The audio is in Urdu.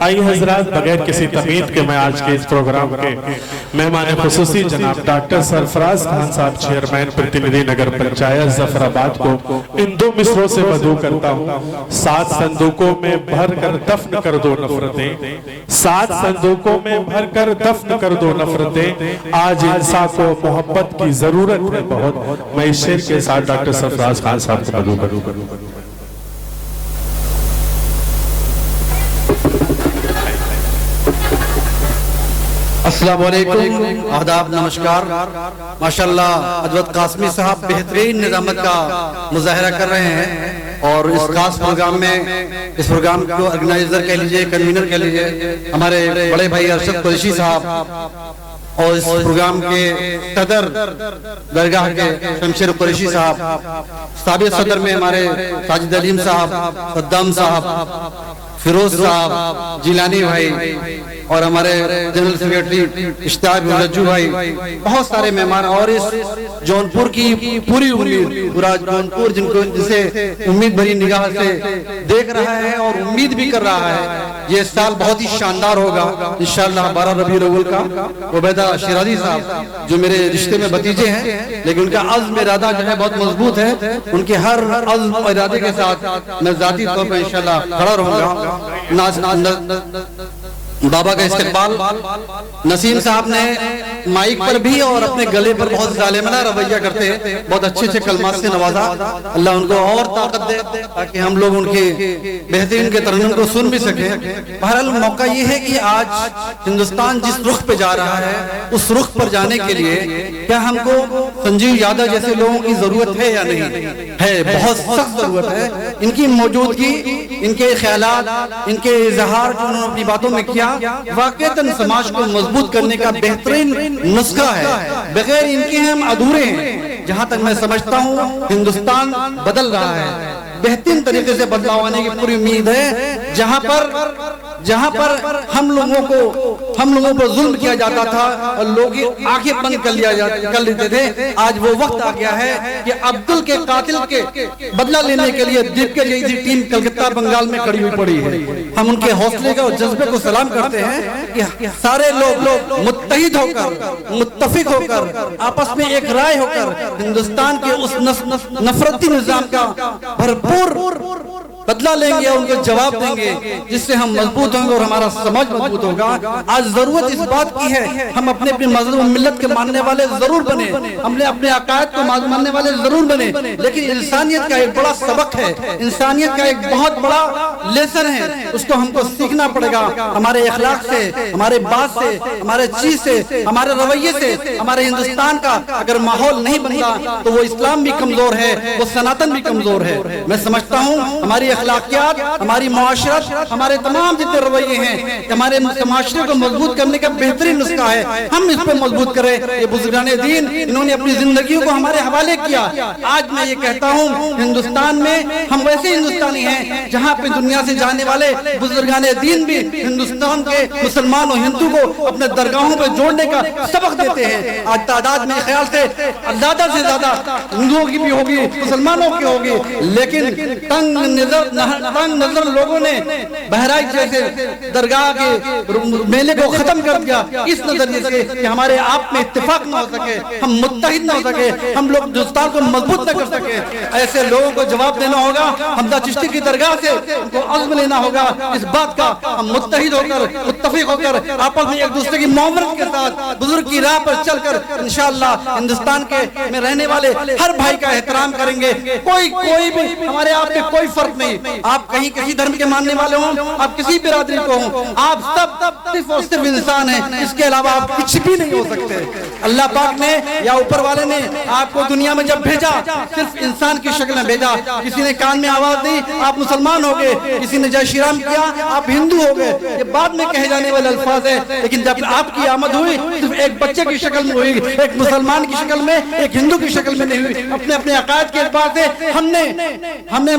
آئیے حضرات، بغیر کسی تمہید کے میں آج کے اس پروگرام کے مہمان خصوصی جناب ڈاکٹر سرفراز خان صاحب چیئرمین پرتیندھی نگر پنچایت ظفر آباد کو ان دو مصروں سے مدعو کرتا ہوں۔ 7 صندوقوں میں بھر کر دفن کر دو نفرتیں، 7 صندوقوں میں بھر کر دفن کر دو نفرتیں، آج انسان کو محبت کی ضرورت ہے بہت۔ میں اس شعر کے ساتھ ڈاکٹر سرفراز خان صاحب کو مدعو کروں۔ السلام علیکم، آداب، نمسکار۔ ماشاءاللہ حضرت قاسمی صاحب بہترین نظامت کا مظاہرہ کر رہے ہیں، اور اس خاص پروگرام میں اس پروگرام کو آرگنائزر کہہ لیجئے، کنوینر کہہ لیجئے، ہمارے بڑے بھائی ارشد قریشی صاحب، اور اس پروگرام کے صدر درگاہ کے شمشیر قریشی صاحب، سابق صدر میں ہمارے ساجد علیم صاحب، صدام صاحب، فیروز صاحب، جیلانی بھائی، اور ہمارے جنرل سیکریٹری اشتیاق رجو بھائی، بہت سارے مہمان، اور اس جونپور کی پوری امید، پورا جونپور جسے امید بھری نگاہ سے دیکھ رہا ہے اور امید بھی کر رہا ہے، یہ سال بہت ہی شاندار ہوگا انشاءاللہ۔ 12 ربیع الاول کا عبیدہ شیرازی صاحب جو میرے رشتے میں بھتیجے ہیں، لیکن ان کا عزم ارادہ جو ہے بہت مضبوط ہے، ان کے ہر عزم اور ارادے کے ساتھ میں ذاتی طور پر انشاءاللہ کھڑا رہوں گا۔ بابا کا استقبال نسیم صاحب نے مائک پر بھی اور اپنے گلے پر بہت ظالمانہ رویہ کرتے ہیں، بہت اچھے اچھے کلمات سے نوازا۔ اللہ ان کو اور طاقت دے تاکہ ہم لوگ ان کے بہترین کے ترنم کو سن بھی سکیں۔ بہرحال موقع یہ ہے کہ آج ہندوستان جس رخ پہ جا رہا ہے، اس رخ پر جانے کے لیے کیا ہم کو سنجیو یادو جیسے لوگوں کی ضرورت ہے یا نہیں ہے؟ بہت سخت ضرورت ہے۔ ان کی موجودگی، ان کے خیالات، ان کے اظہار جو انہوں نے اپنی باتوں میں کیا، واقعتاً سماج کو مضبوط کرنے کا بہترین نسخہ ہے۔ بغیر ان کے ہم ادھورے ہیں۔ جہاں تک میں سمجھتا ہوں ہندوستان بدل رہا ہے، بہترین طریقے سے بدلاؤ آنے کی پوری امید ہے۔ جہاں پر ہم لوگوں پر ظلم کیا جاتا تھا اور لوگ آنکھیں بند کر لیتے تھے، آج وہ وقت آ گیا ہے کہ عبدل کے قاتل کے بدلہ لینے کے لیے دیپکا جیسی ٹیم کلکتہ بنگال میں کھڑی ہوئی پڑی ہے۔ ہم ان کے حوصلے کا اور جذبے کو سلام کرتے ہیں کہ سارے لوگ متحد ہو کر، متفق ہو کر، آپس میں ایک رائے ہو کر ہندوستان کے اس نفرتی نظام کا بھرپور بدلہ لیں گے اور ان کو جواب دیں گے، جس سے ہم مضبوط ہوں گے اور ہمارا سماج مضبوط ہوگا۔ آج ضرورت اس بات کی ہے ہم اپنے مذہب و ملت کے ماننے والے ضرور بنے، ہم نے اپنے عقائد کو ماننے والے ضرور بنے، لیکن انسانیت کا ایک بڑا سبق ہے، انسانیت کا ایک بہت بڑا لیسن ہے، اس کو ہم کو سیکھنا پڑے گا۔ ہمارے اخلاق سے، ہمارے بات سے، ہمارے چیز سے، ہمارے رویے سے، ہمارے ہندوستان کا اگر ماحول نہیں بنتا تو وہ اسلام بھی کمزور ہے، وہ سناتن بھی کمزور ہے۔ میں سمجھتا ہوں ہماری اخلاقیات، ہماری معاشرت، ہمارے تمام جتنے رویے ہیں، ہمارے معاشرے کو مضبوط کرنے کا بہترین نسخہ ہے، ہم اس پہ مضبوط کریں۔ یہ بزرگان دین انہوں نے اپنی زندگیوں کو ہمارے حوالے کیا۔ آج میں یہ کہتا ہوں ہندوستان میں ہم ویسے ہندوستانی ہیں جہاں پہ دنیا سے جانے والے بزرگان دین بھی ہندوستان کے مسلمان اور ہندو کو اپنے درگاہوں پہ جوڑنے کا سبق دیتے ہیں۔ آج تعداد میں خیال سے زیادہ زیادہ ہندوؤں کی بھی ہوگی، مسلمانوں کی ہوگی، لیکن تنگ نظر لوگوں نے بہرائچ جیسے درگاہ کے میلے کو ختم کر دیا، اس نظریے سے کہ ہمارے آپ میں اتفاق نہ ہو سکے، ہم متحد نہ ہو سکے، ہم لوگ ہندوستان کو مضبوط نہ کر سکے۔ ایسے لوگوں کو جواب دینا ہوگا، حمزہ چشتی کی درگاہ سے ان کو عزم لینا ہوگا اس بات کا، ہم متحد ہو کر، متفق ہو کر، آپس میں ایک دوسرے کی معاونت کے ساتھ بزرگ کی راہ پر چل کر انشاءاللہ ہندوستان کے میں رہنے والے ہر بھائی کا احترام کریں گے۔ کوئی بھی ہمارے آپ میں کوئی فرق نہیں، آپ کہیں کسی دھرم کے ماننے والے ہوں، آپ کسی برادری کو ہوں، آپ سب صرف اور صرف انسان ہیں، اس کے علاوہ آپ کچھ بھی نہیں ہو سکتے۔ اللہ پاک نے یا اوپر والے نے آپ کو دنیا میں جب بھیجا صرف انسان کی شکل میں بھیجا۔ کسی نے کان میں آواز دی آپ مسلمان ہو گئے، کسی نے جے شری رام کیا آپ ہندو ہو گئے، یہ بعد میں کہے جانے والے الفاظ ہیں، لیکن جب آپ کی آمد ہوئی صرف ایک بچے کی شکل میں ہوئی، ایک مسلمان کی شکل میں، ایک ہندو کی شکل میں نہیں ہوئی۔ اپنے عقائد کے اعتبار سے ہم نے